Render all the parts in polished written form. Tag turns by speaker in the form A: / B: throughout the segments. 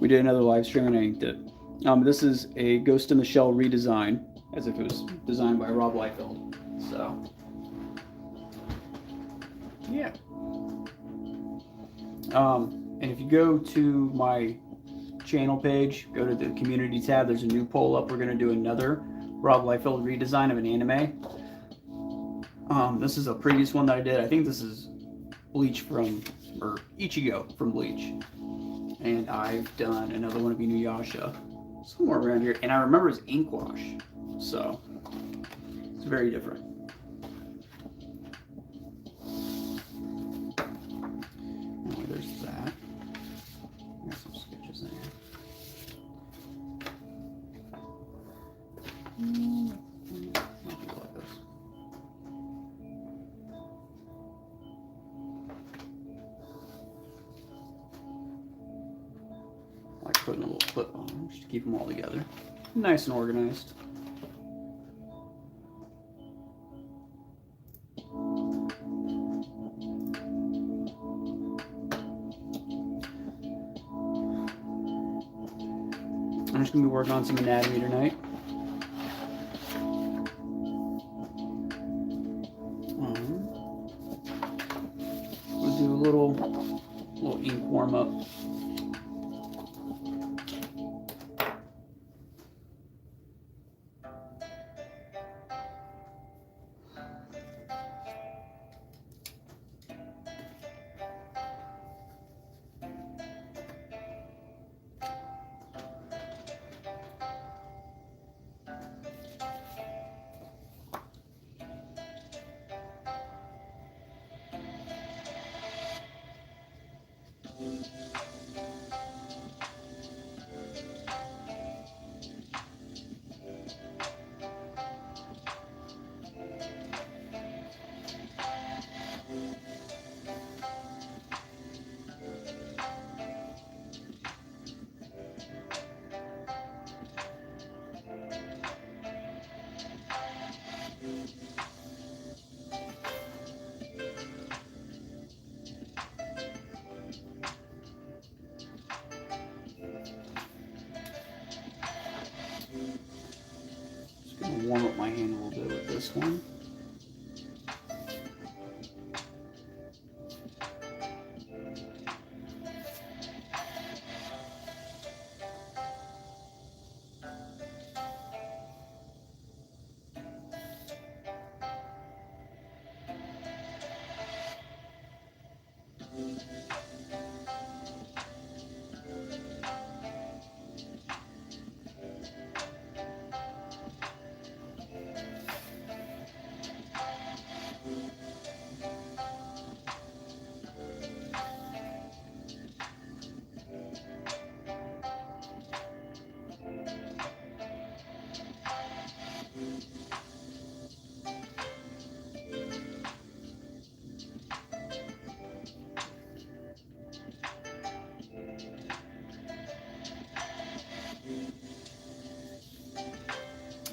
A: we did another live stream and I inked it. This is a Ghost in the Shell redesign, as if it was designed by Rob Liefeld. So, yeah. And if you go to my channel page, go to the community tab, there's a new poll up. We're going to do another Rob Liefeld redesign of an anime. This is a previous one that I did. I think this is Bleach from, or Ichigo from Bleach. And I've done another one of Inuyasha somewhere around here. And I remember it's ink wash. So, it's very different. Oh, there's that. There's some sketches in here. Like this. I like putting a little clip on them just to keep them all together. Nice and organized. I'm just going to be working on some anatomy tonight. We'll do a little ink warm up. Warm up my hand a little bit with this one.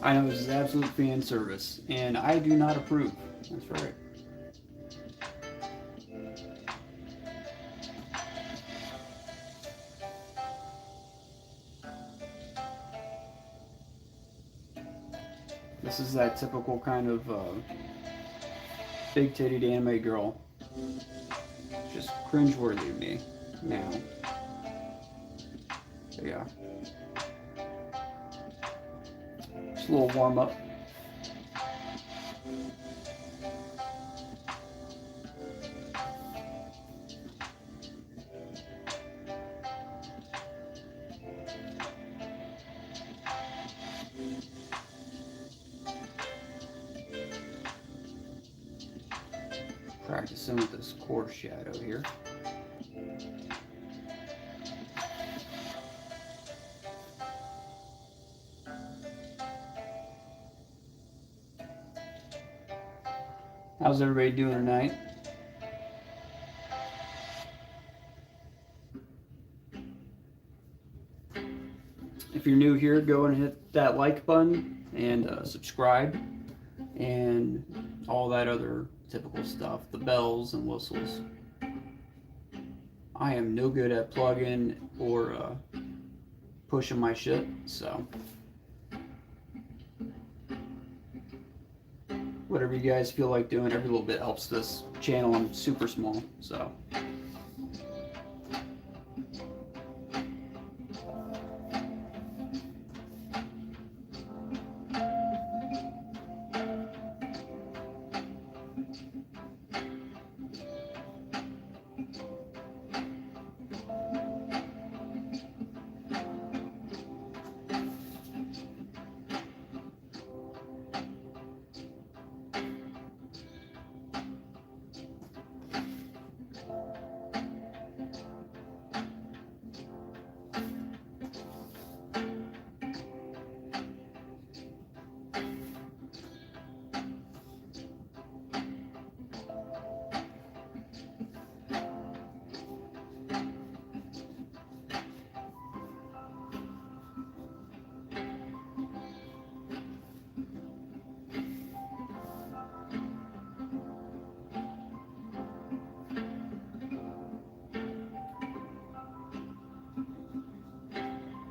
A: I know this is absolute fan service, and I do not approve. That's right. This is that typical kind of big-titted anime girl. Just cringeworthy of me now. So yeah. Just a little warm up. Practicing with this coarse shadow here. How's everybody doing tonight? If you're new here, go and hit that like button and subscribe and all that other typical stuff, the bells and whistles. I am no good at plugging or pushing my shit, so whatever you guys feel like doing, every little bit helps this channel. I'm super small, so.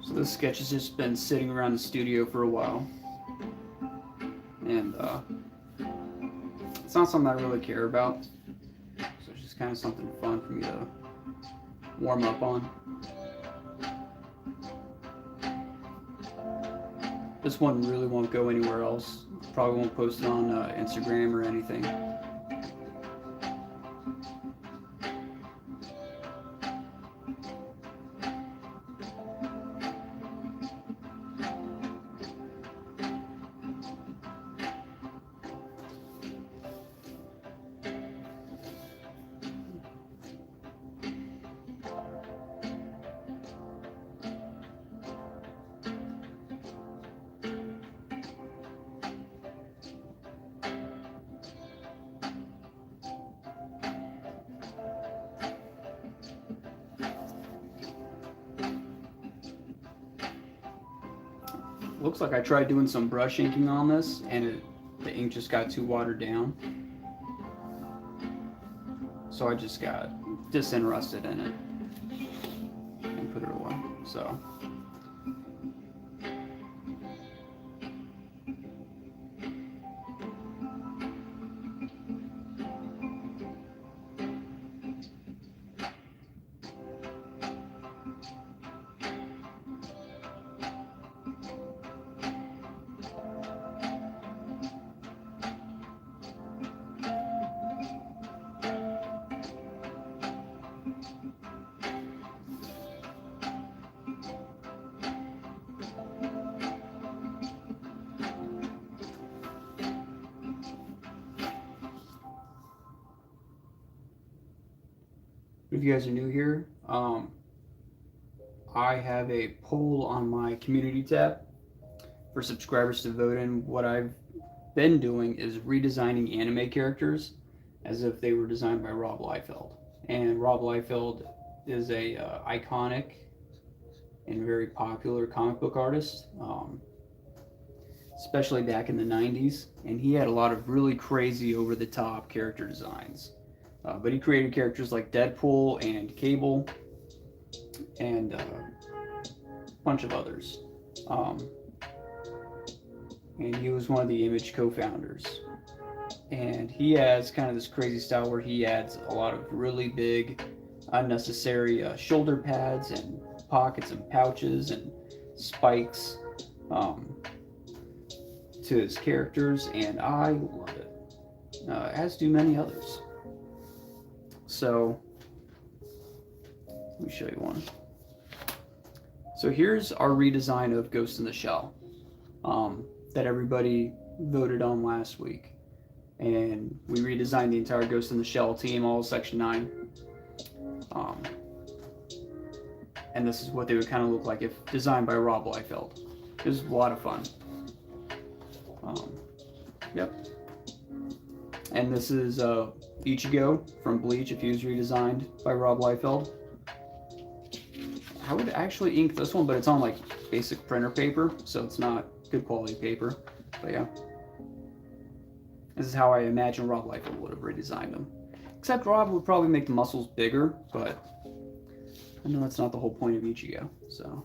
A: So this sketch has just been sitting around the studio for a while, and it's not something I really care about, so it's just kind of something fun for me to warm up on. This one really won't go anywhere else. Probably won't post it on Instagram or anything. Looks like I tried doing some brush inking on this, and the ink just got too watered down. So I just got disinterested in it and put it away. So. If you guys are new here, I have a poll on my community tab for subscribers to vote in. What I've been doing is redesigning anime characters as if they were designed by Rob Liefeld. And Rob Liefeld is a iconic and very popular comic book artist, especially back in the 90s. And he had a lot of really crazy over-the-top character designs. But he created characters like Deadpool and Cable and a bunch of others. And he was one of the Image co-founders. And he has kind of this crazy style where he adds a lot of really big, unnecessary shoulder pads and pockets and pouches and spikes to his characters, and I love it, as do many others. So, let me show you one. So here's our redesign of Ghost in the Shell that everybody voted on last week. And we redesigned the entire Ghost in the Shell team, all Section 9. And this is what they would kind of look like if designed by Rob Liefeld. It was a lot of fun. Yep. And this is Ichigo from Bleach, if he was redesigned by Rob Liefeld. I would actually ink this one, but it's on like basic printer paper, so it's not good quality paper. But yeah. This is how I imagine Rob Liefeld would have redesigned them. Except Rob would probably make the muscles bigger, but I know that's not the whole point of Ichigo, so.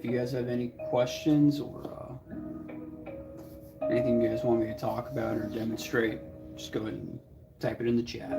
A: if you guys have any questions or anything you guys want me to talk about or demonstrate, just go ahead and type it in the chat.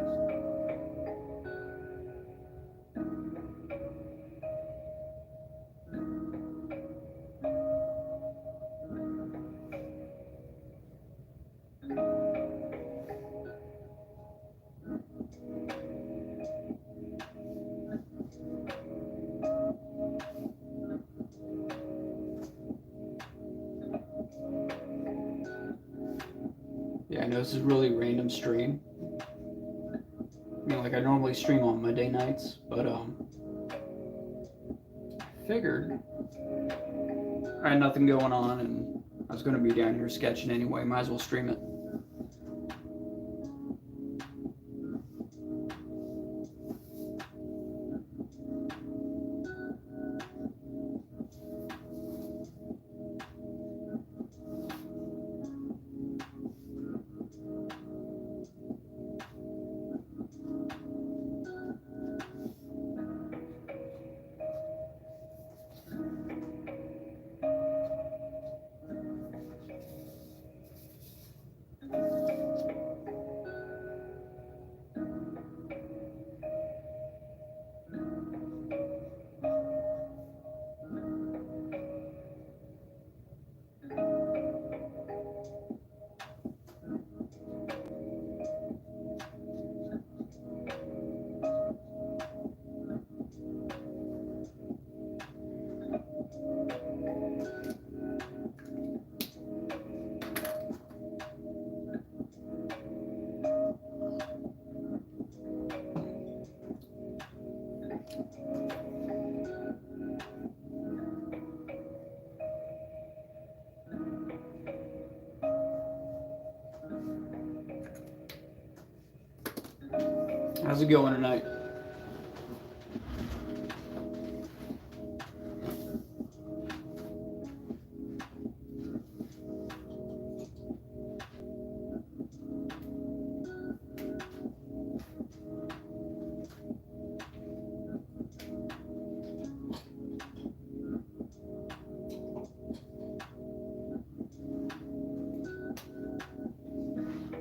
A: Yeah, I know this is really random stream. I mean, like I normally stream on Monday nights, but I figured I had nothing going on and I was going to be down here sketching anyway. Might as well stream it. How's it going tonight?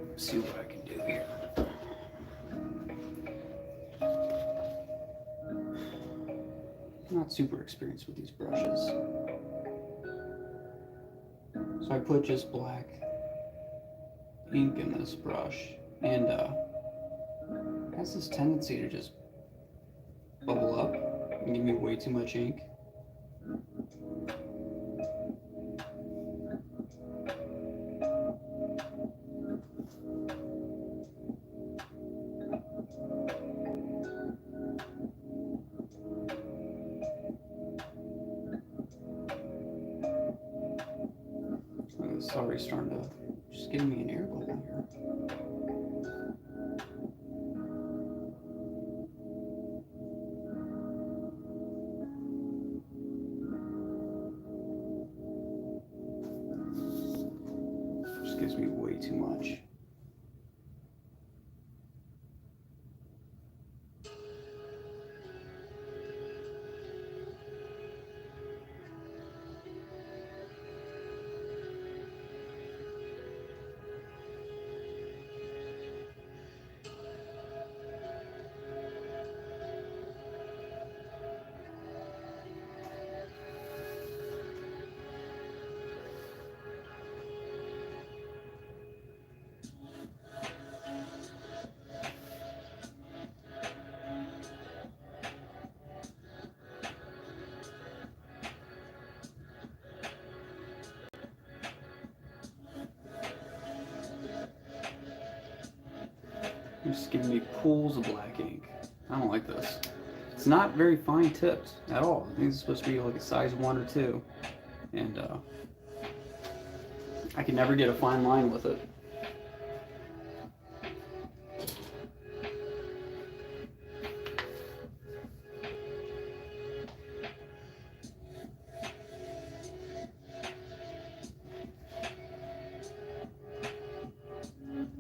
A: Let's see what I can do here. I'm not super experienced with these brushes. So I put just black ink in this brush, and it has this tendency to just bubble up and give me way too much ink. It's already starting to just give me an air bubble here. Just gives me way too much. It's just giving me pools of black ink. I don't like this. It's not very fine tipped at all. I think it's supposed to be like a size 1 or 2. And I can never get a fine line with it.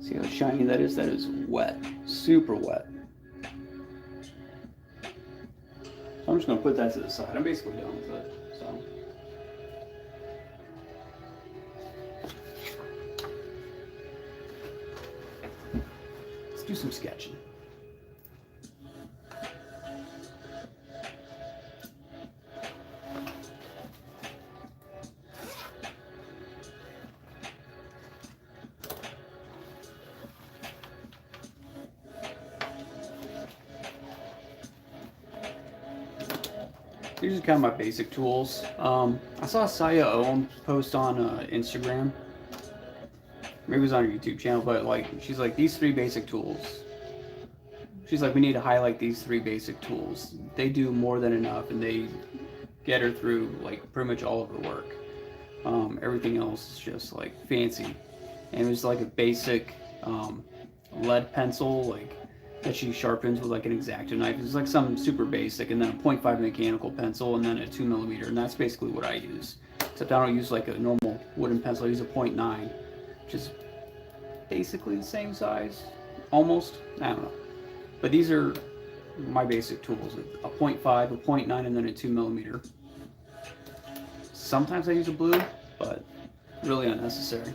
A: See how shiny that is? That is wet, super wet. So I'm just gonna put that to the side. I'm basically done with it. So do some sketching. These are kind of my basic tools. I saw Saya Owen post on Instagram. Maybe it was on her YouTube channel, but like she's like, these 3 basic tools. She's like, we need to highlight these 3 basic tools. They do more than enough, and they get her through like pretty much all of her work. Everything else is just like fancy. And it was like a basic lead pencil, like that she sharpens with like an X-Acto knife. It's like something super basic, and then a 0.5 mechanical pencil, and then a 2mm, and that's basically what I use. Except I don't use like a normal wooden pencil. I use a 0.9, which is basically the same size, almost. I don't know. But these are my basic tools: a 0.5, a 0.9, and then a 2mm. Sometimes I use a blue, but really unnecessary.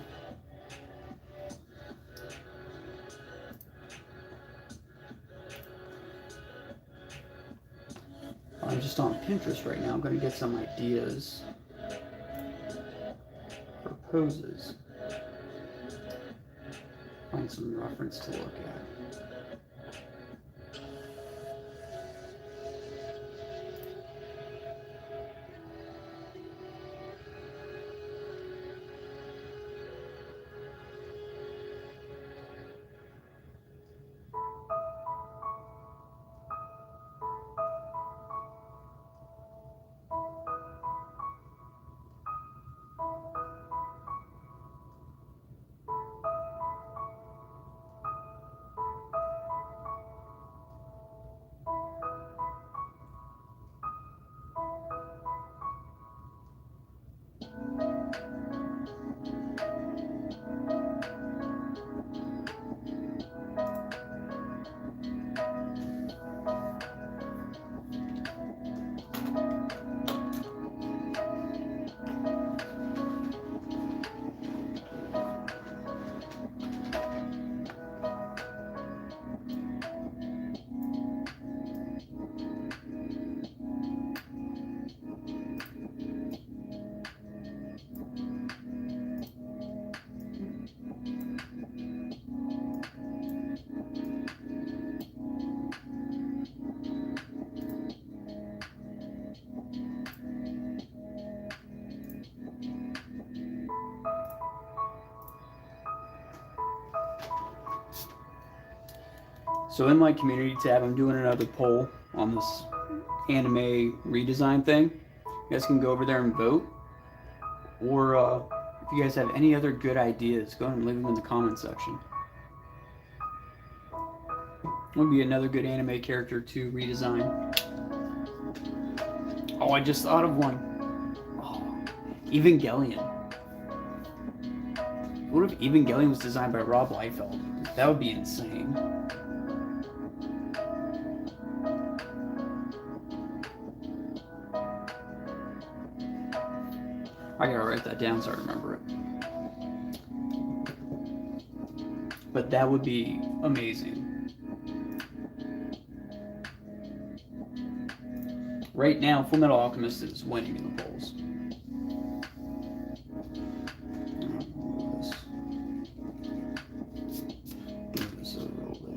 A: I'm just on Pinterest right now. I'm going to get some ideas for poses. Find some reference to look at. So in my community tab, I'm doing another poll on this anime redesign thing. You guys can go over there and vote. Or if you guys have any other good ideas, go ahead and leave them in the comment section. Would be another good anime character to redesign. Oh, I just thought of one. Oh, Evangelion. What if Evangelion was designed by Rob Liefeld? That would be insane. I gotta write that down so I remember it. But that would be amazing. Right now, Fullmetal Alchemist is winning in the polls. Move this a little bit.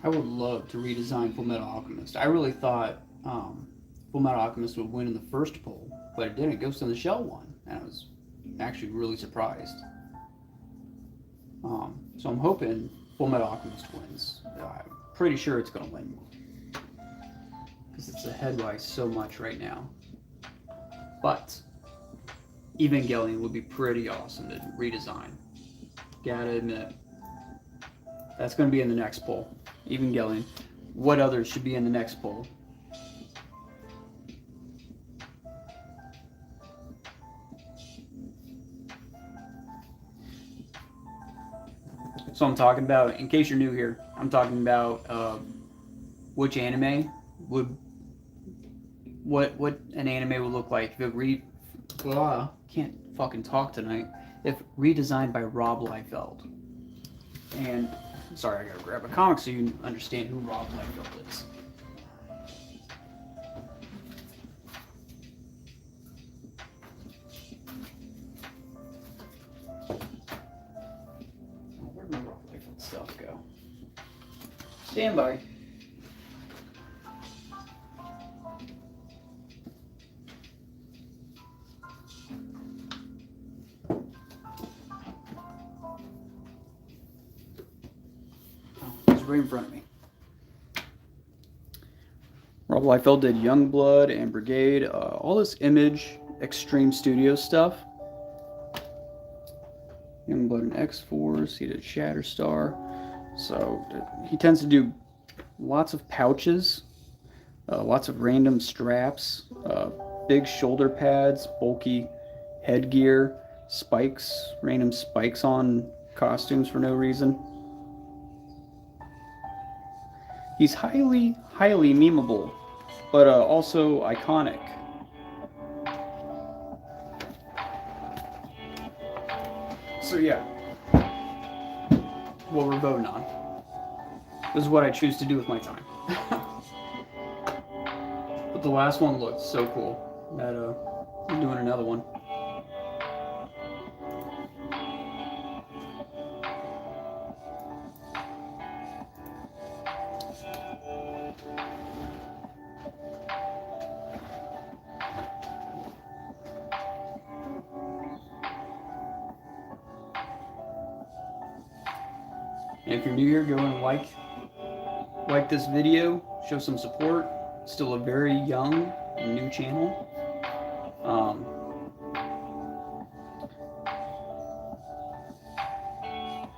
A: I would love to redesign Fullmetal Alchemist. I really thought Fullmetal Alchemist would win in the first poll, but it didn't. Ghost in the Shell won, and I was actually really surprised. So I'm hoping Fullmetal Alchemist wins. I'm pretty sure it's going to win because it's ahead by so much right now. But Evangelion would be pretty awesome to redesign. Gotta admit. That's going to be in the next poll. Evangelion. What others should be in the next poll? So I'm talking about, in case you're new here, I'm talking about which anime would, what an anime would look like if it can't fucking talk tonight, if redesigned by Rob Liefeld. And, sorry, I gotta grab a comic so you understand who Rob Liefeld is. Where'd my Rob Liefeld stuff go? Stand by. Right in front of me. Rob Liefeld did Youngblood and Brigade, all this Image Extreme Studio stuff. Youngblood and X-Force, he did Shatterstar. So he tends to do lots of pouches, lots of random straps, big shoulder pads, bulky headgear, spikes, random spikes on costumes for no reason. He's highly, highly memeable, but also iconic. So yeah, what we're voting on. This is what I choose to do with my time. But the last one looked so cool that I'm doing another one. And if you're new here, go and like this video, show some support. It's still a very young and new channel.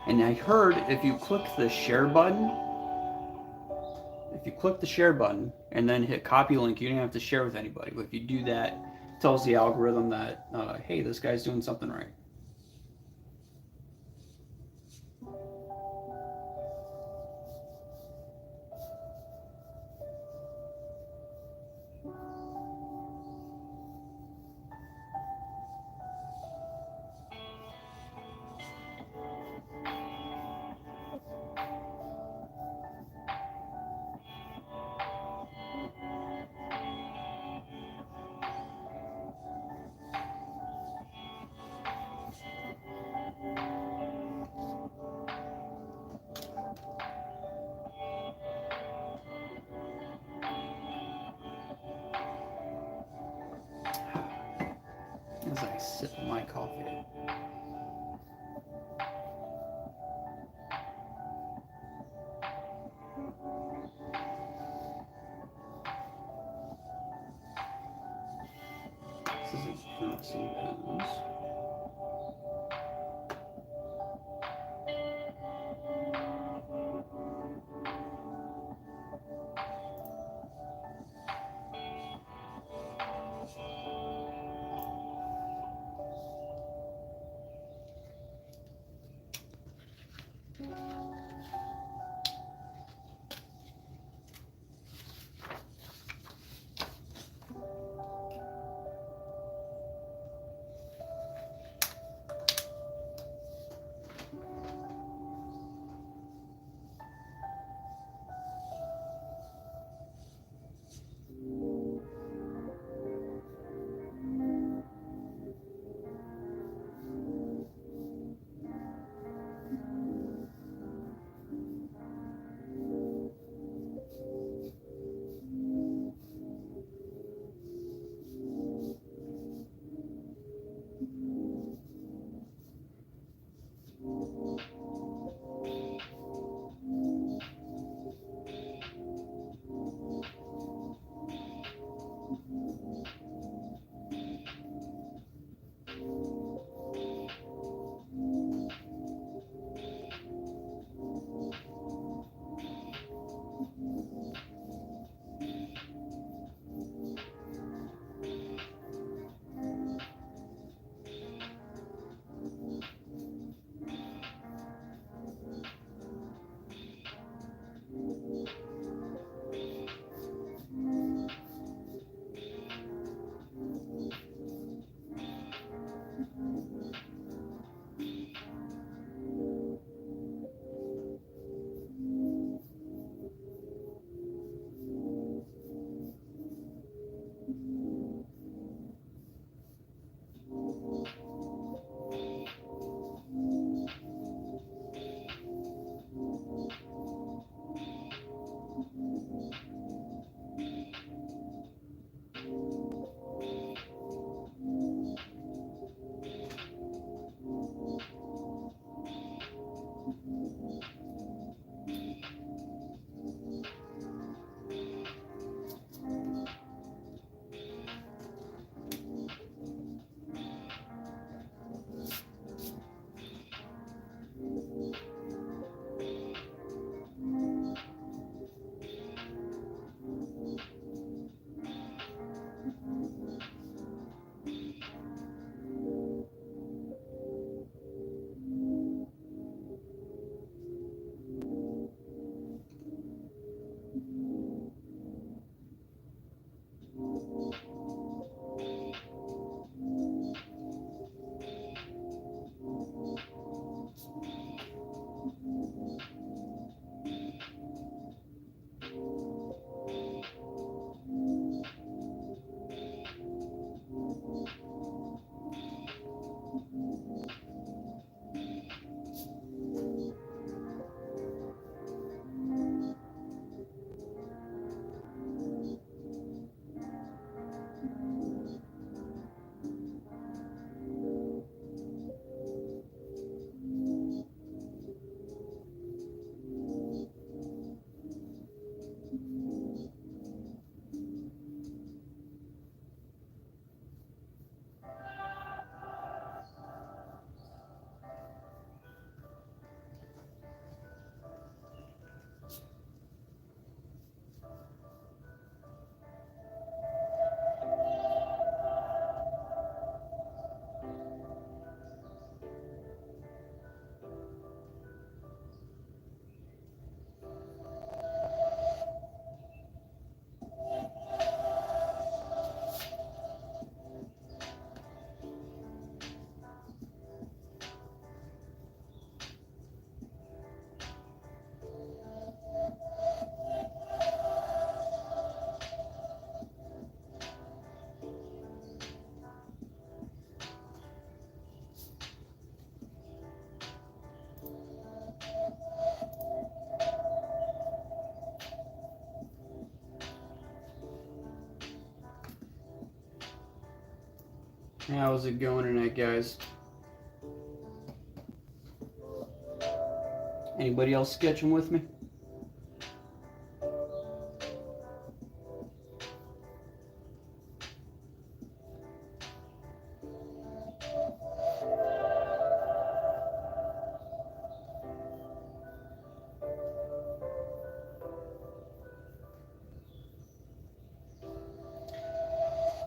A: And I heard if you click the share button, and then hit copy link, you don't have to share with anybody. But if you do that, it tells the algorithm that, hey, this guy's doing something right. As I sip my coffee. This is interesting pens. How's it going tonight, guys? Anybody else sketching with me?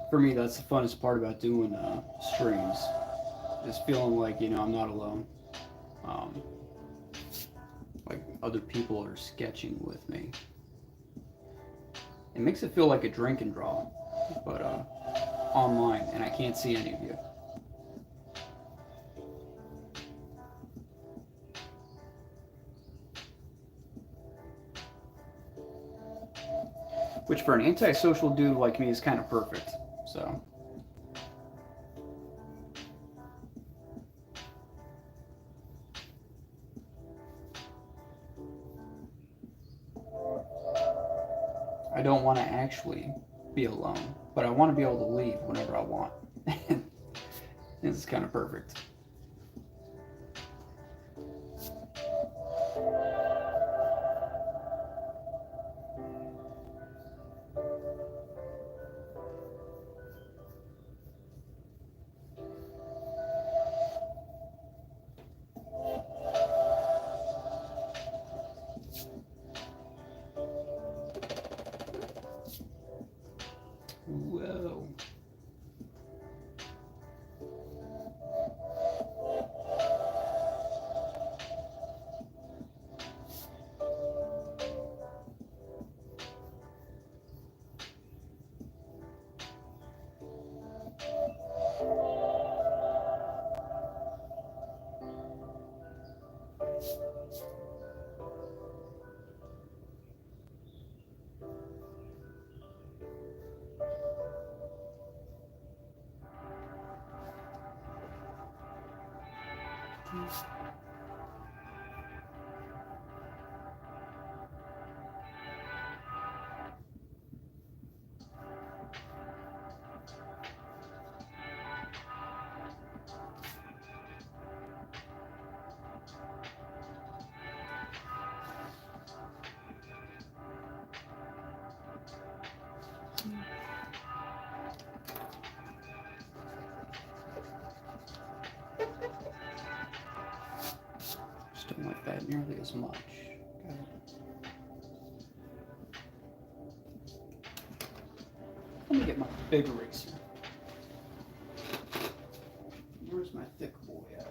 A: For me, that's the funnest part about doing streams, is feeling like, you know, I'm not alone. Like other people are sketching with me. It makes it feel like a drink and draw, but online, and I can't see any of you. Which for an antisocial dude like me is kind of perfect, so. I don't want to actually be alone, but I want to be able to leave whenever I want. This is kind of perfect. Whoa. Just don't like that nearly as much. Okay. Let me get my big eraser. Where's my thick boy at?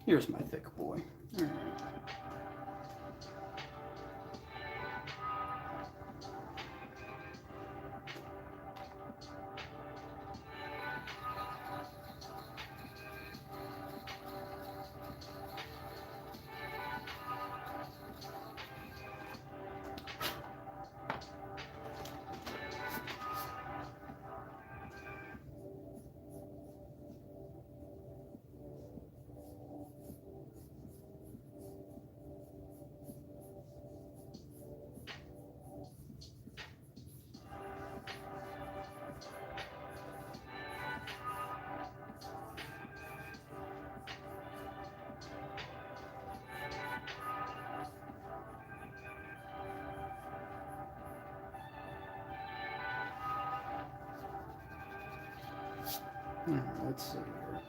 A: Here's my thick boy. All right. Let's see here.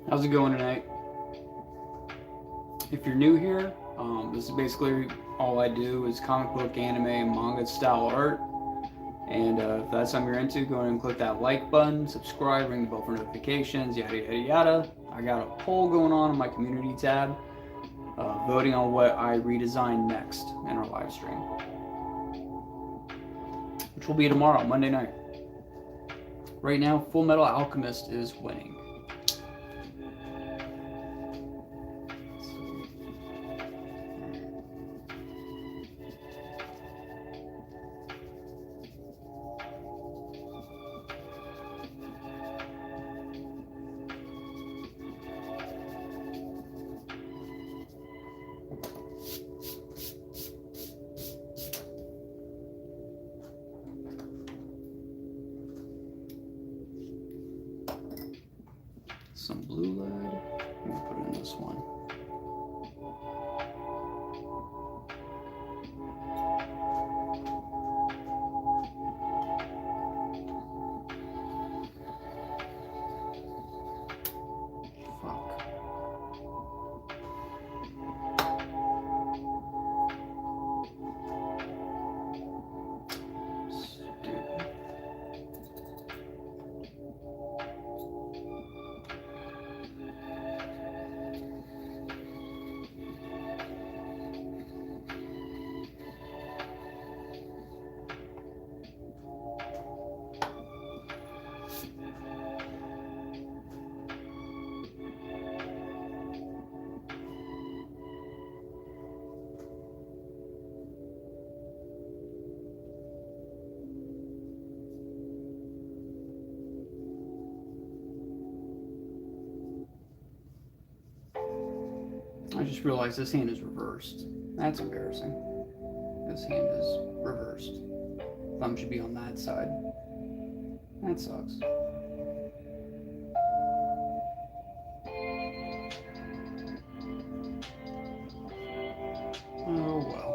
A: How's it going tonight? If you're new here, this is basically all I do is comic book, anime, and manga style art. And if that's something you're into, go ahead and click that like button, subscribe, ring the bell for notifications, yada yada yada. I got a poll going on my community tab, voting on what I redesign next in our live stream, which will be tomorrow, Monday night. Right now, Full Metal Alchemist is winning. Some blue lead. I'm gonna put it in this one. Fuck. Stupid. I just realized this hand is reversed. That's embarrassing. This hand is reversed. Thumb should be on that side. That sucks. Oh well.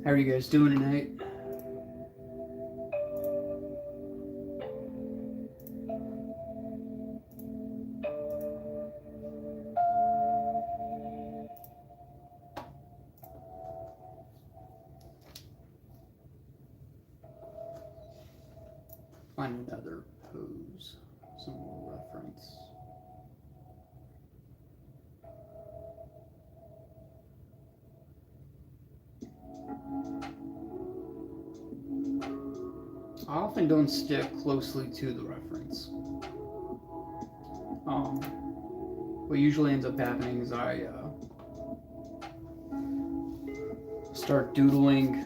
A: How are you guys doing tonight? Find another pose, some more reference. I often don't stick closely to the reference. What usually ends up happening is I start doodling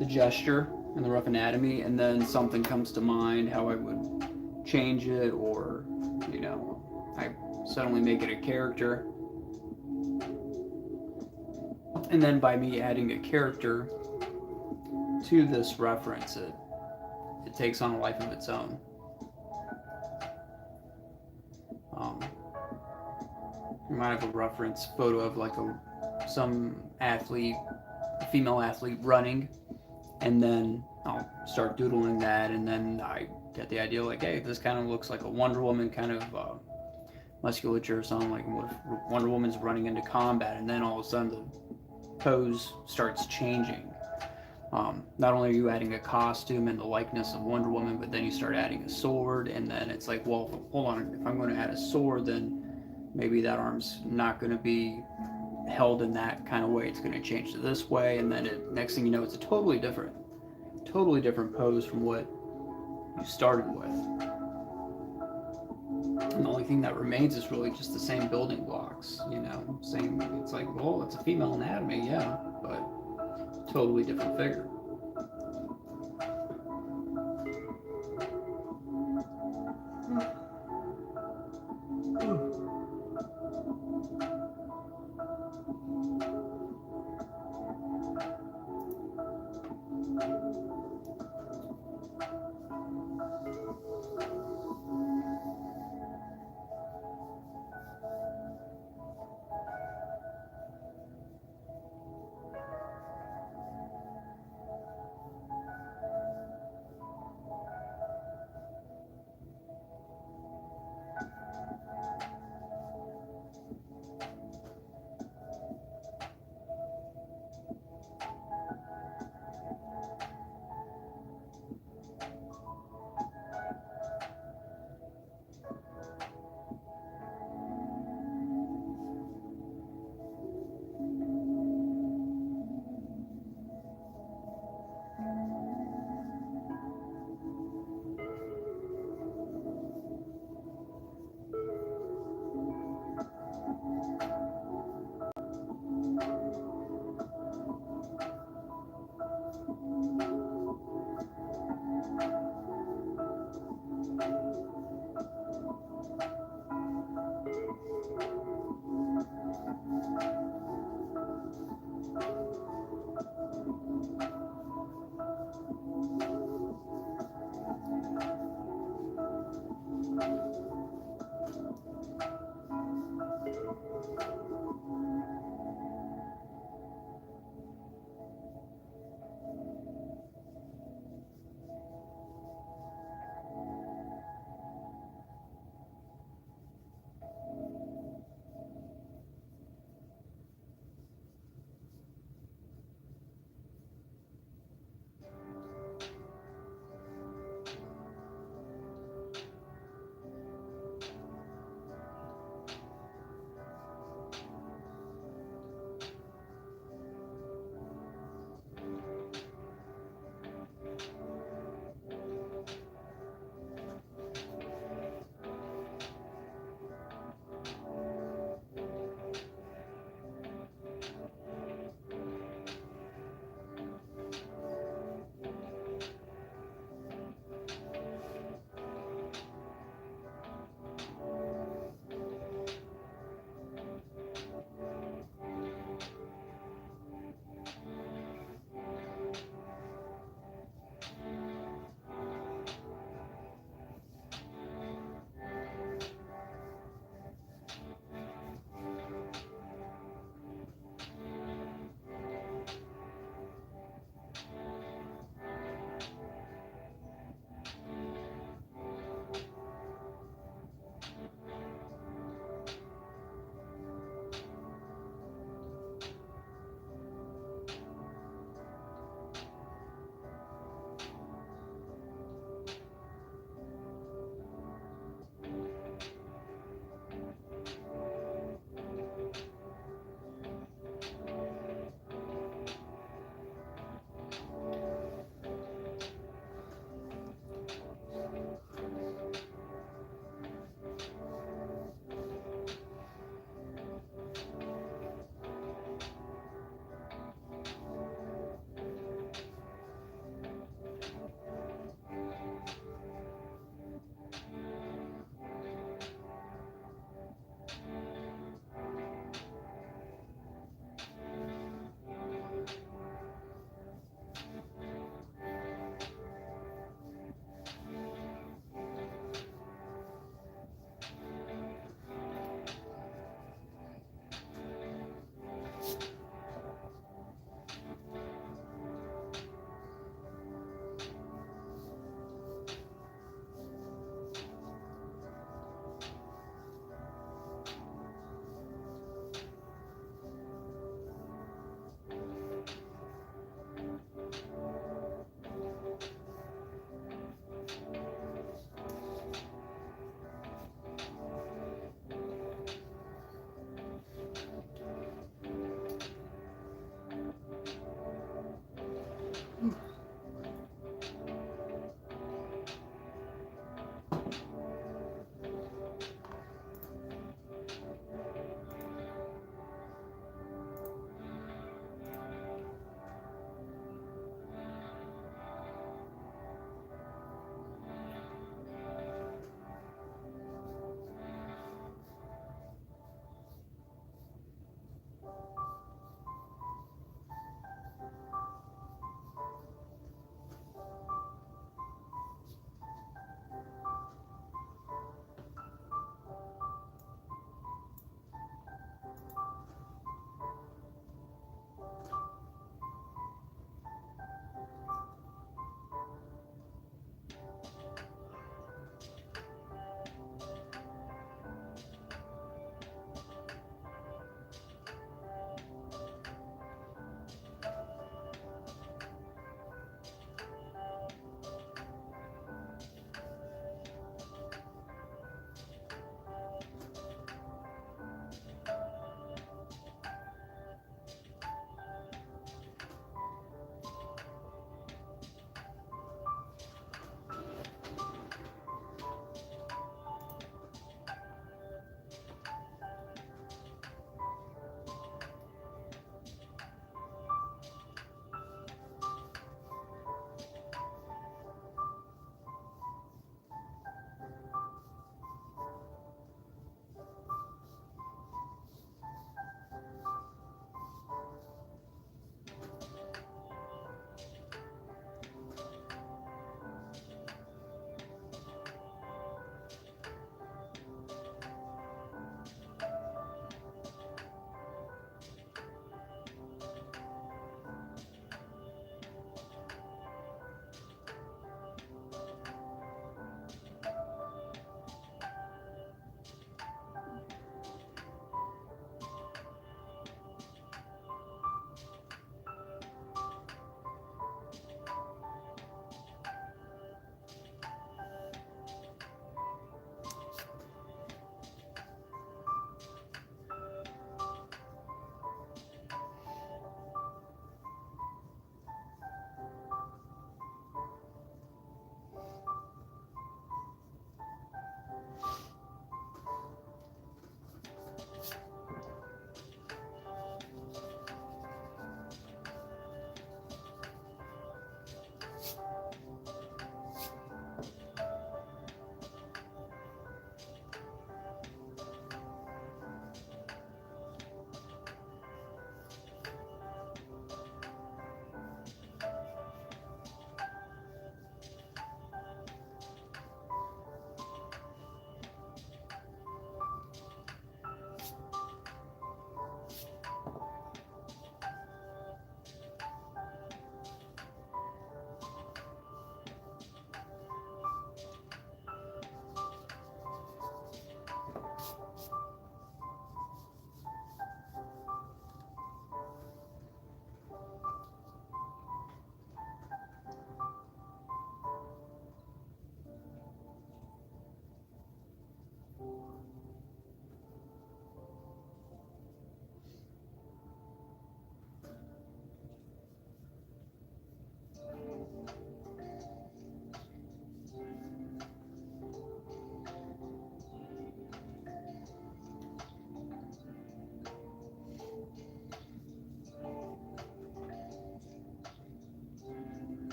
A: the gesture and the rough anatomy, and then something comes to mind how I would change it, or, you know, I suddenly make it a character. And then by me adding a character to this reference, it takes on a life of its own. You might have a reference photo of like some athlete, a female athlete running, and then I'll start doodling that, and then I get the idea like, hey, this kind of looks like a Wonder Woman kind of musculature or something. Like, what if Wonder Woman's running into combat, and then all of a sudden the pose starts changing. Not only are you adding a costume and the likeness of Wonder Woman, but then you start adding a sword, and then it's like, well, hold on, if I'm going to add a sword, then maybe that arm's not going to be held in that kind of way. It's going to change to this way, and then next thing you know, it's a totally different pose from what you started with. And the only thing that remains is really just the same building blocks, you know, same. It's like, well, it's a female anatomy, yeah, but totally different figure.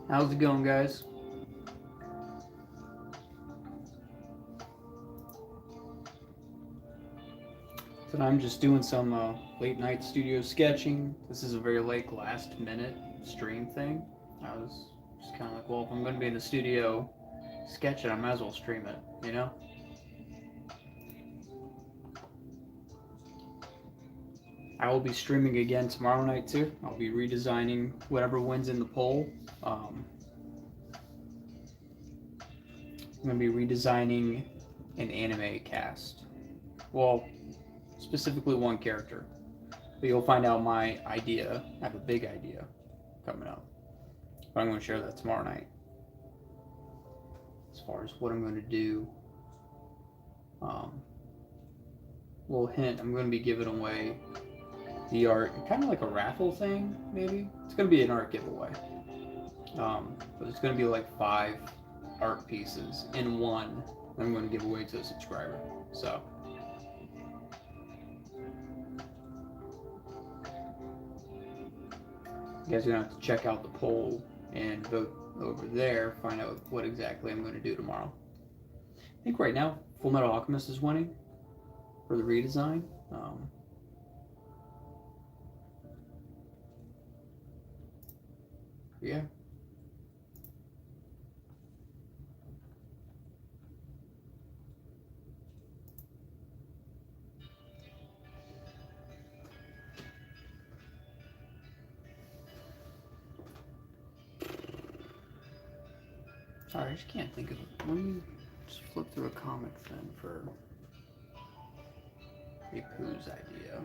A: How's it going, guys? So I'm just doing some late night studio sketching. This is a very like last minute stream thing. I was just kind of like, well, if I'm going to be in the studio sketching, I might as well stream it, you know? I will be streaming again tomorrow night too. I'll be redesigning whatever wins in the poll. I'm going to be redesigning an anime cast. Well, specifically one character. But you'll find out my idea. I have a big idea coming up. But I'm going to share that tomorrow night. As far as what I'm going to do. Little hint, I'm going to be giving away the art, kind of like a raffle thing, maybe. It's going to be an art giveaway. But it's going to be like 5 art pieces in one that I'm going to give away to a subscriber. So you guys are going to have to check out the poll and vote over there, find out what exactly I'm going to do tomorrow. I think right now Fullmetal Alchemist is winning for the redesign. Yeah. Sorry, I just can't think of it. Let me just flip through a comic then for a Pooh's idea.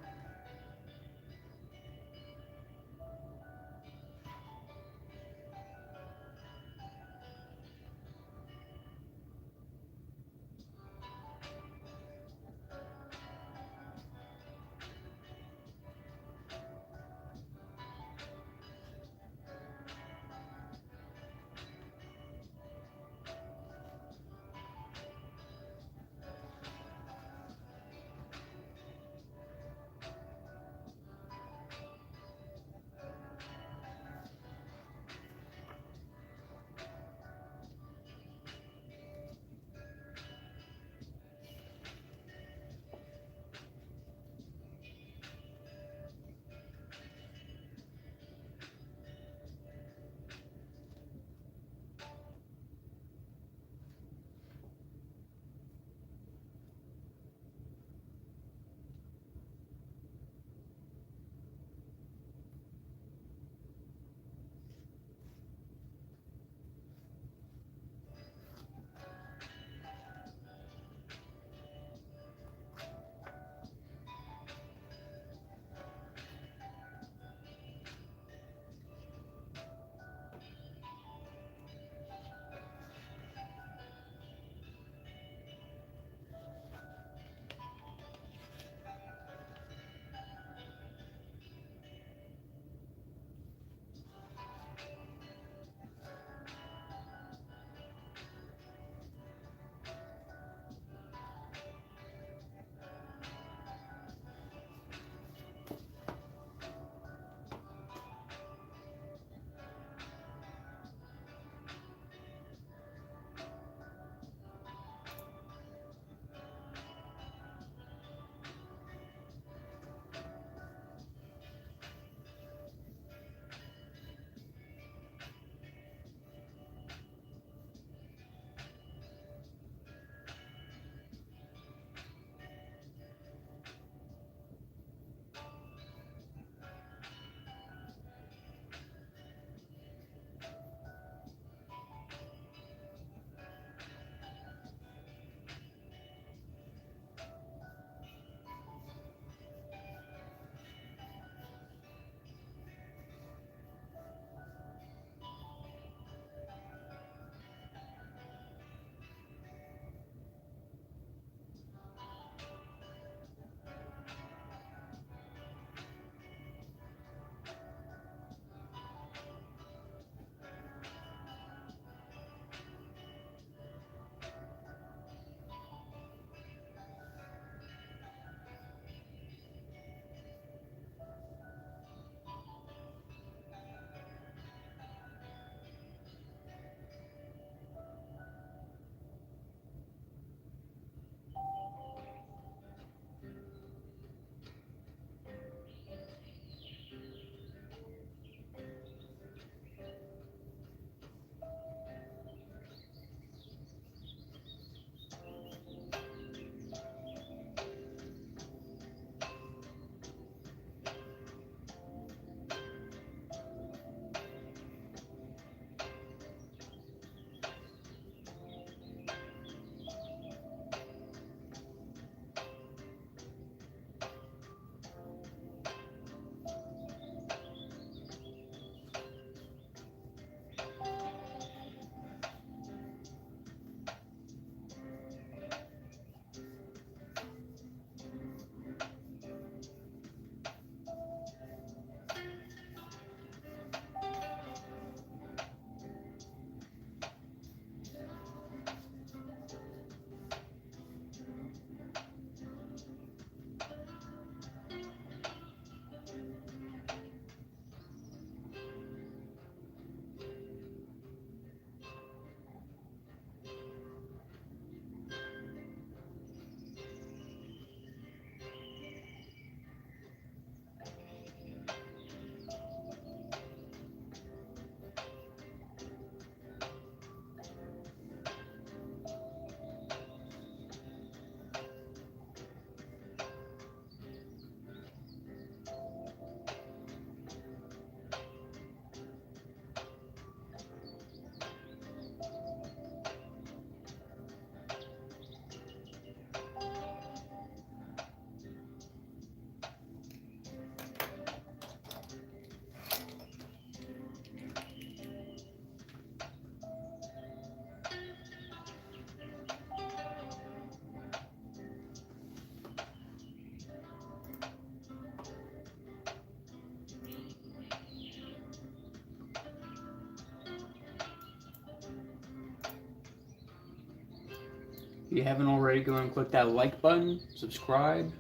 A: you haven't already, go and click that like button, subscribe,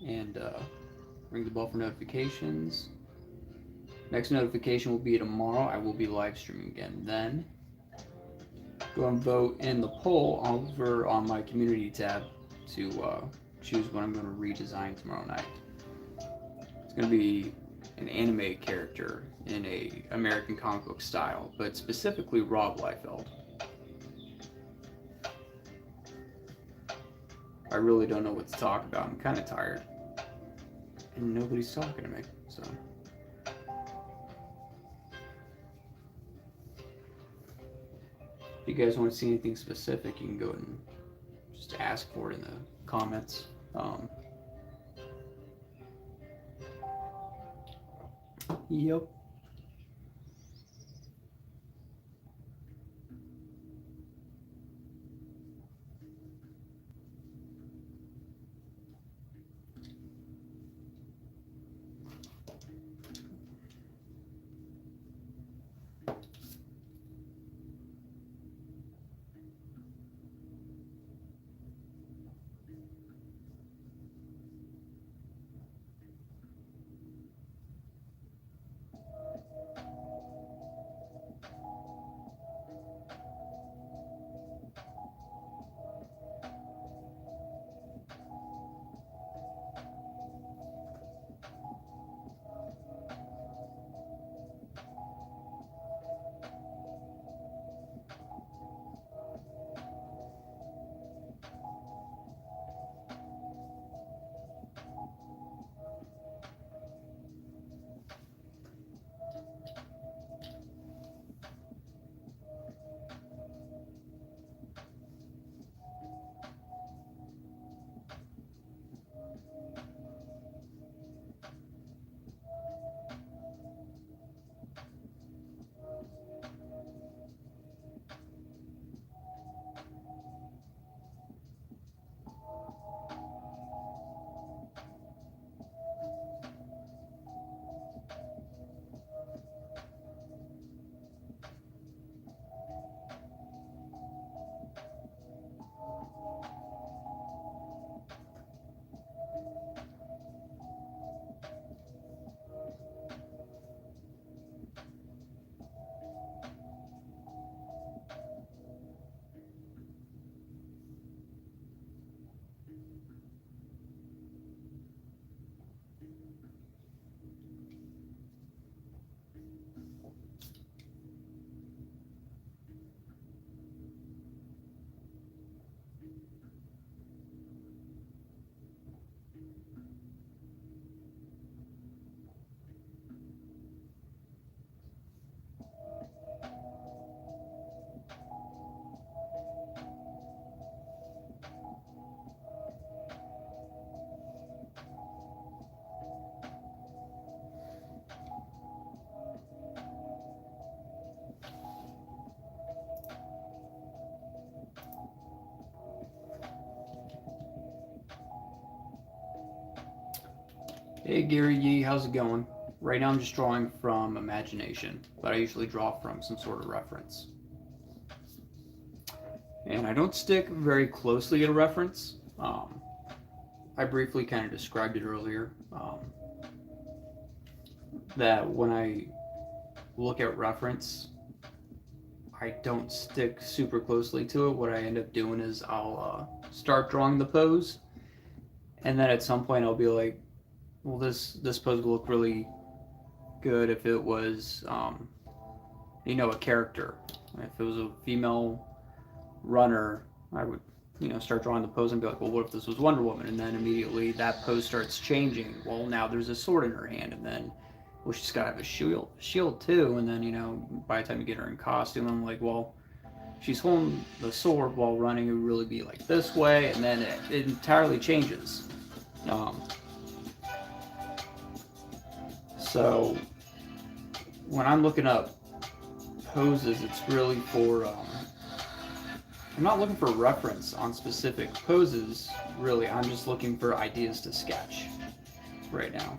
A: and ring the bell for notifications. Next notification will be tomorrow. I will be live streaming again then. Go and vote in the poll over on my community tab to choose what I'm going to redesign tomorrow night. It's going to be an anime character in a American comic book style, but specifically Rob Liefeld. I really don't know what to talk about. I'm kind of tired. And nobody's talking to me, so. If you guys want to see anything specific, you can go and just ask for it in the comments. Yep. Hey Gary Yee, how's it going? Right now I'm just drawing from imagination, but I usually draw from some sort of reference. And I don't stick very closely to a reference. I briefly kind of described it earlier, that when I look at reference, I don't stick super closely to it. What I end up doing is I'll start drawing the pose, and then at some point I'll be like, well, this pose will look really good if it was, a character. If it was a female runner, I would, start drawing the pose and be like, well, what if this was Wonder Woman? And then immediately that pose starts changing. Well, now there's a sword in her hand, and then, well, she's got to have a shield too. And then, by the time you get her in costume, I'm like, well, she's holding the sword while running, it would really be like this way, and then it entirely changes. So when I'm looking up poses, it's really for, I'm not looking for reference on specific poses, really. I'm just looking for ideas to sketch right now.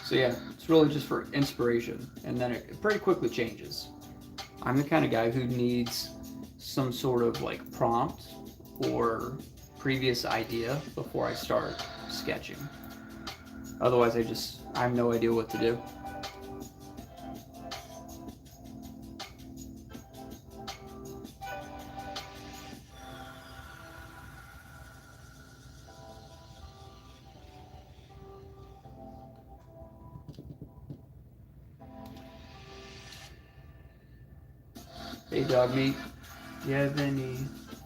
A: So yeah, it's really just for inspiration, and then it pretty quickly changes. I'm the kind of guy who needs some sort of like prompt or previous idea before I start sketching. Otherwise, I have no idea what to do. Hey, dog meat. Do you have any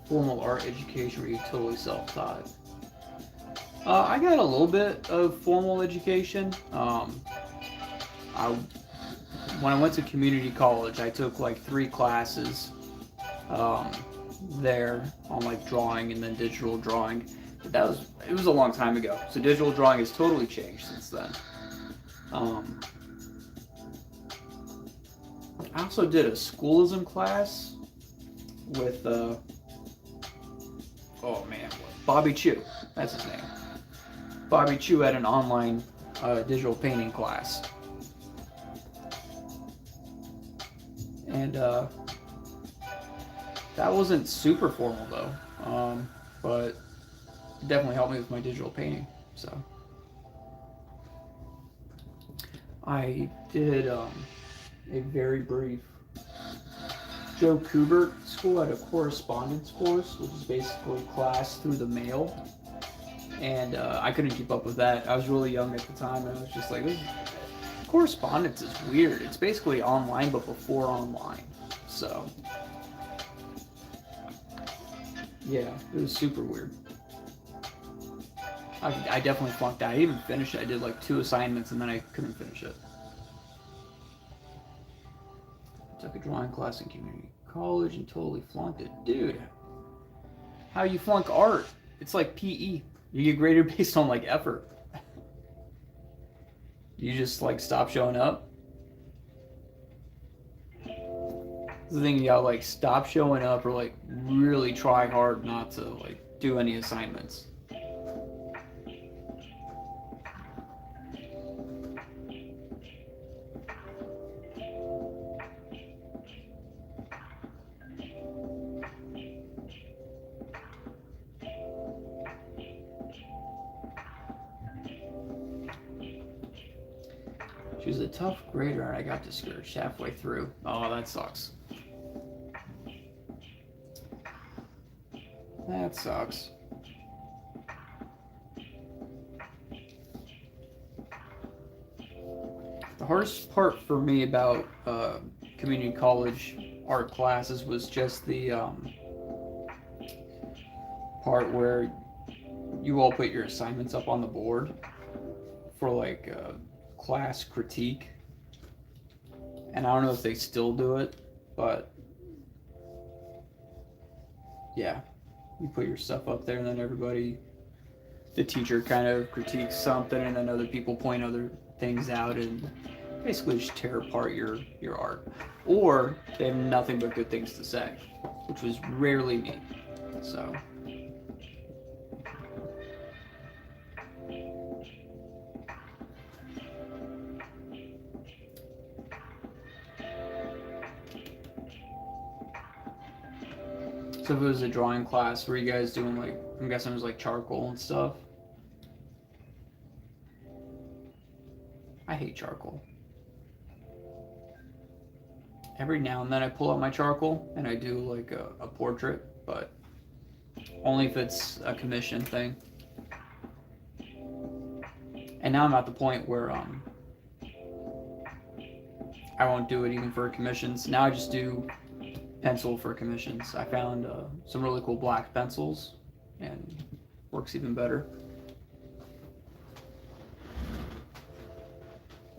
A: formal art education where you totally self-taught? I got a little bit of formal education. When I went to community college, I took like 3 classes there on like drawing and then digital drawing. But it was a long time ago. So digital drawing has totally changed since then. I also did a schoolism class with Bobby Chu. That's his name. Bobby Chu had an online digital painting class. And that wasn't super formal though, but it definitely helped me with my digital painting. So I did a very brief Joe Kubert school at a correspondence course, which is basically class through the mail. And I couldn't keep up with that. I was really young at the time, and I was just like, correspondence is weird. It's basically online, but before online. So, yeah, it was super weird. I definitely flunked out. I didn't even finish it. I did like 2 assignments, and then I couldn't finish it. I took a drawing class in community college and totally flunked it. Dude, how you flunk art? It's like PE. You get graded based on like effort. You just like stop showing up. The thing, you gotta like stop showing up or like really try hard not to like do any assignments. She was a tough grader and I got discouraged halfway through. Oh, that sucks. That sucks. The hardest part for me about community college art classes was just the part where you all put your assignments up on the board for like class critique. And I don't know if they still do it, but yeah, you put your stuff up there and then the teacher kind of critiques something and then other people point other things out and basically just tear apart your art. Or they have nothing but good things to say, which was rarely me. So So if it was a drawing class, were you guys doing like, I'm guessing it was like charcoal and stuff? I hate charcoal. Every now and then I pull out my charcoal and I do like a portrait, but only if it's a commission thing. And now I'm at the point where I won't do it even for commissions. Now I just do pencil for commissions. I found some really cool black pencils and works even better.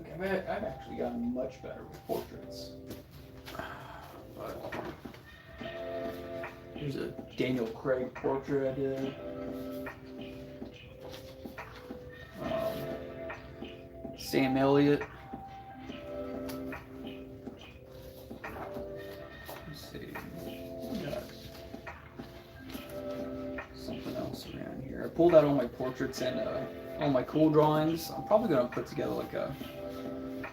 A: Okay, I've actually gotten much better with portraits. But here's a Daniel Craig portrait I did. Sam Elliott. Let's see. We got something else around here. I pulled out all my portraits and all my cool drawings. I'm probably going to put together like a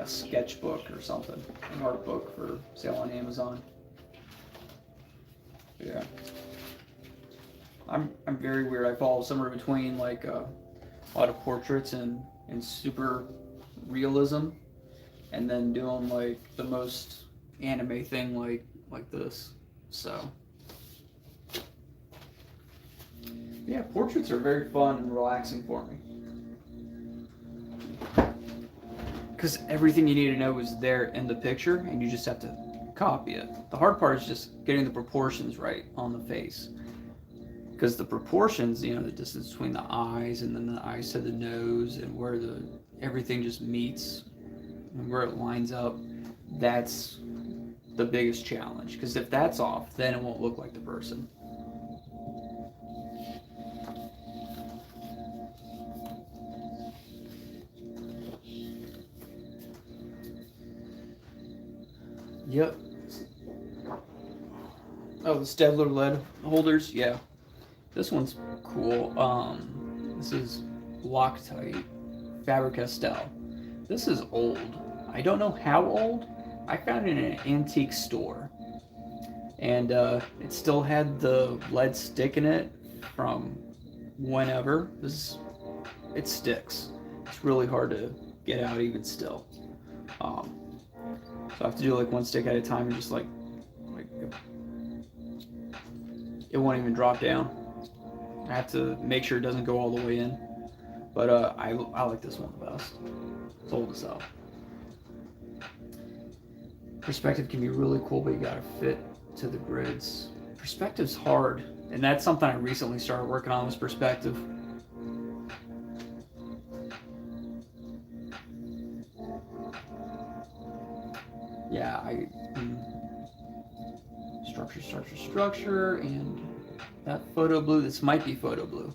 A: sketchbook or something, an art book for sale on Amazon. Yeah. I'm very weird. I fall somewhere between like a lot of portraits and super realism, and then doing like the most anime thing like this. So yeah, portraits are very fun and relaxing for me. Because everything you need to know is there in the picture, and you just have to copy it. The hard part is just getting the proportions right on the face. Because the proportions, you know, the distance between the eyes and then the eyes to the nose and where everything just meets and where it lines up, that's the biggest challenge. Because if that's off, then it won't look like the person. Yep. Oh, the Stedler lead holders, yeah. This one's cool. This is Loctite Faber-Castell. This is old. I don't know how old. I found it in an antique store, and it still had the lead stick in it from whenever. It sticks. It's really hard to get out even still. So I have to do like one stick at a time and just like it won't even drop down. I have to make sure it doesn't go all the way in. But I like this one the best. It's old as hell. Perspective can be really cool, but you gotta fit to the grids. Perspective's hard, and that's something I recently started working on, was perspective. Yeah, structure, and that photo blue. This might be photo blue,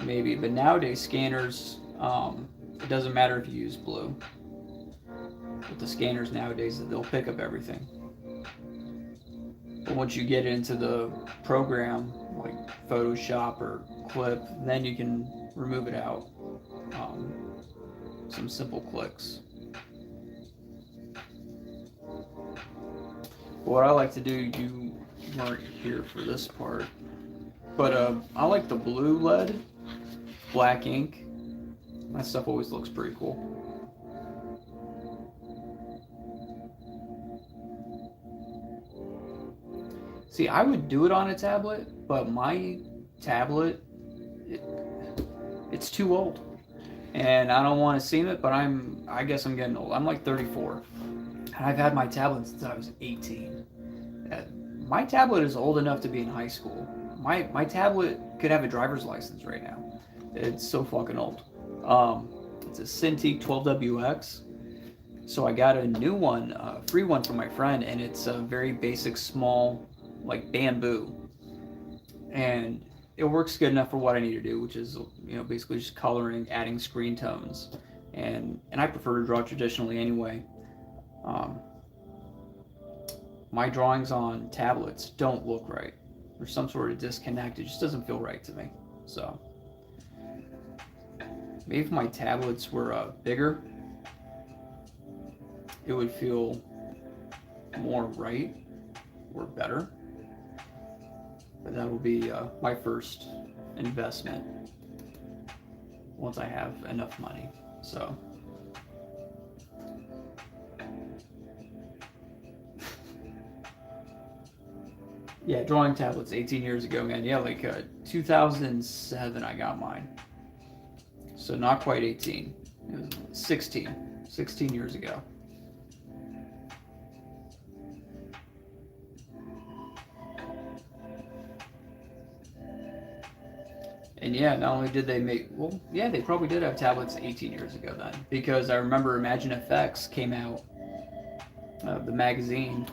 A: maybe. But nowadays scanners, it doesn't matter if you use blue. With the scanners nowadays, they'll pick up everything. But once you get into the program, like Photoshop or Clip, then you can remove it out. Some simple clicks. What I like to do, you weren't here for this part, but I like the blue lead, black ink. That stuff always looks pretty cool. See, I would do it on a tablet, but my tablet, it's too old. And I don't want to seem it, but I guess I'm getting old. I'm like 34. And I've had my tablet since I was 18. My tablet is old enough to be in high school. My tablet could have a driver's license right now. It's so fucking old. It's a Cintiq 12WX. So I got a new one, free one from my friend, and it's a very basic, small, like bamboo, and it works good enough for what I need to do, which is, you know, basically just coloring, adding screen tones, and I prefer to draw traditionally anyway. My drawings on tablets don't look right. There's some sort of disconnect. It just doesn't feel right to me. So maybe if my tablets were bigger, it would feel more right or better. But that will be my first investment once I have enough money. So yeah, drawing tablets 18 years ago, man. Yeah, like 2007 I got mine. So not quite 18. It was 16 years ago. And yeah, not only did they make, well, yeah, they probably did have tablets 18 years ago then, because I remember Imagine FX came out, the magazine.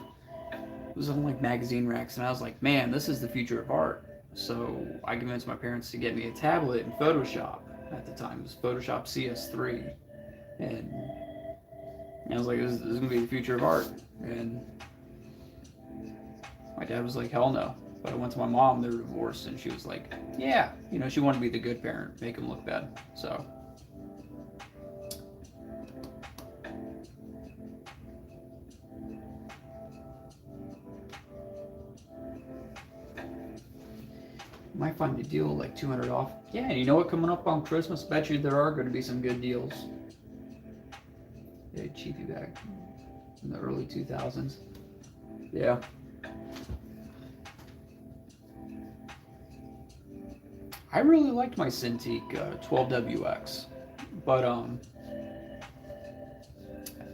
A: It was on like magazine racks, and I was like, man, this is the future of art. So I convinced my parents to get me a tablet in Photoshop at the time. It was Photoshop CS3, and I was like, this is gonna be the future of art. And my dad was like, hell no. But I went to my mom, they're divorced, and she was like, yeah, you know, she wanted to be the good parent, make him look bad. So Might find a deal like 200 off. Yeah, and you know what? Coming up on Christmas, bet you there are going to be some good deals. Yeah, cheapy bag in the early 2000s. Yeah. I really liked my Cintiq 12WX, but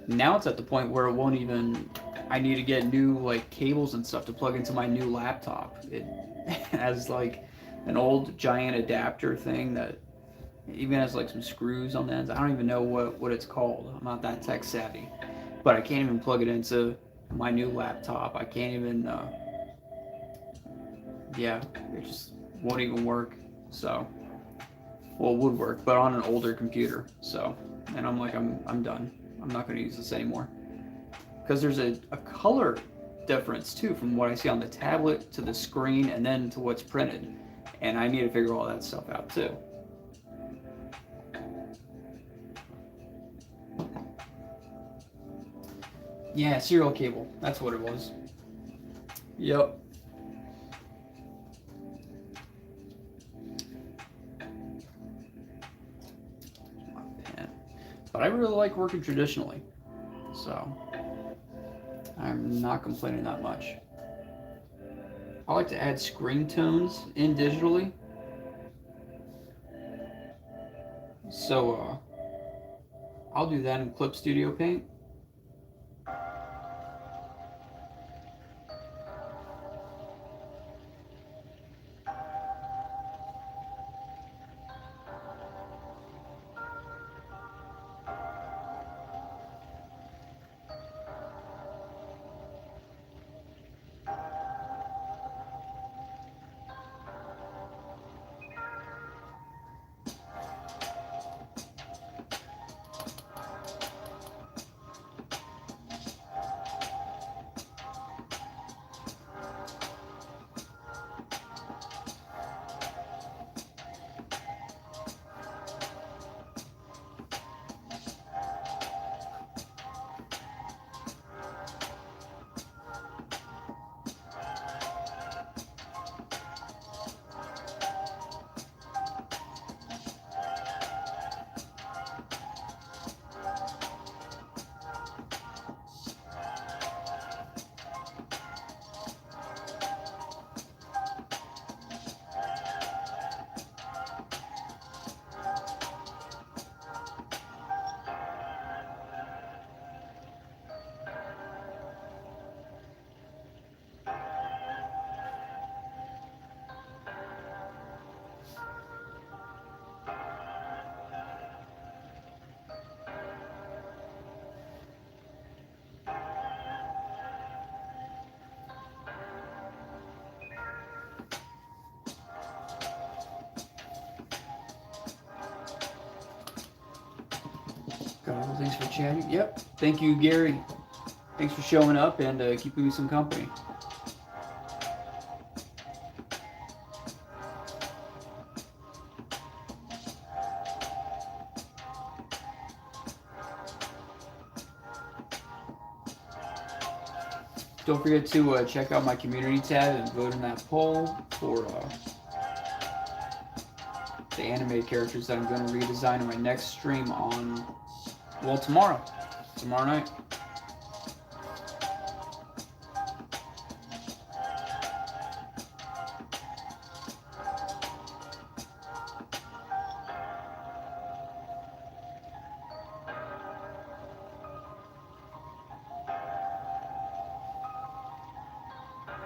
A: now it's at the point where it won't even. I need to get new like cables and stuff to plug into my new laptop. It has like an old giant adapter thing that even has like some screws on the ends. I don't even know what it's called. I'm not that tech savvy, but I can't even plug it into my new laptop. I can't even. Yeah, it just won't even work. So, well, it would work, but on an older computer. So, and I'm like, I'm done. I'm not going to use this anymore. Because there's a color difference too from what I see on the tablet to the screen and then to what's printed. And I need to figure all that stuff out too. Yeah, serial cable. That's what it was. Yep. But I really like working traditionally. So I'm not complaining that much. I like to add screen tones in digitally. So I'll do that in Clip Studio Paint. Thanks for chatting. Yep. Thank you, Gary. Thanks for showing up and keeping me some company. Don't forget to check out my community tab and vote in that poll for the anime characters that I'm going to redesign in my next stream on, well, tomorrow night.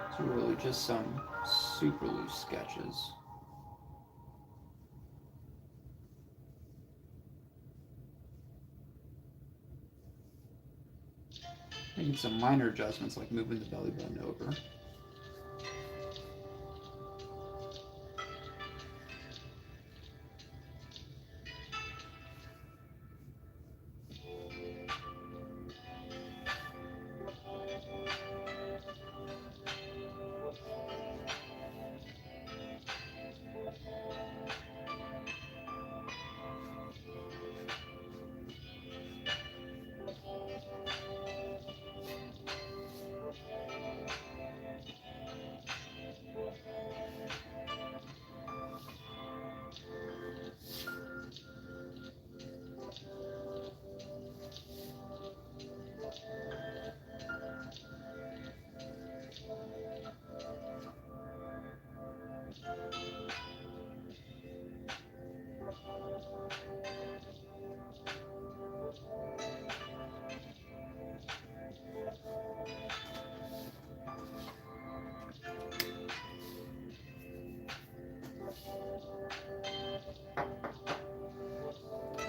A: It's really just some super loose sketches. Making some minor adjustments like moving the belly button over.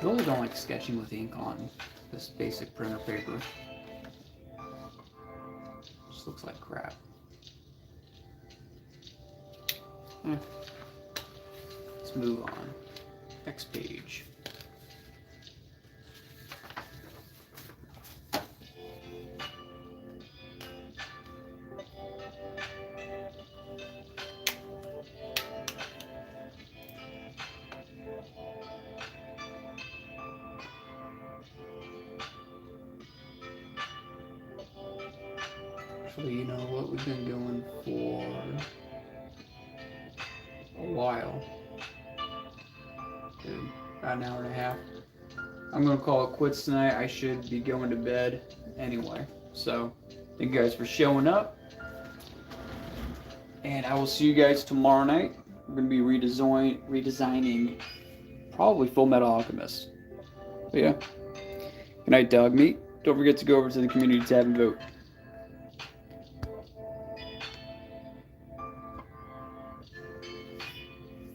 A: I really don't like sketching with ink on this basic printer paper. Just looks like crap. Let's move on. Next page. Actually, you know what? We've been going for a while. Dude, about an hour and a half. I'm going to call it quits tonight. I should be going to bed anyway. So, thank you guys for showing up. And I will see you guys tomorrow night. We're going to be redesigning probably Full Metal Alchemist. But yeah. Good night, dog meat. Don't forget to go over to the community tab and vote.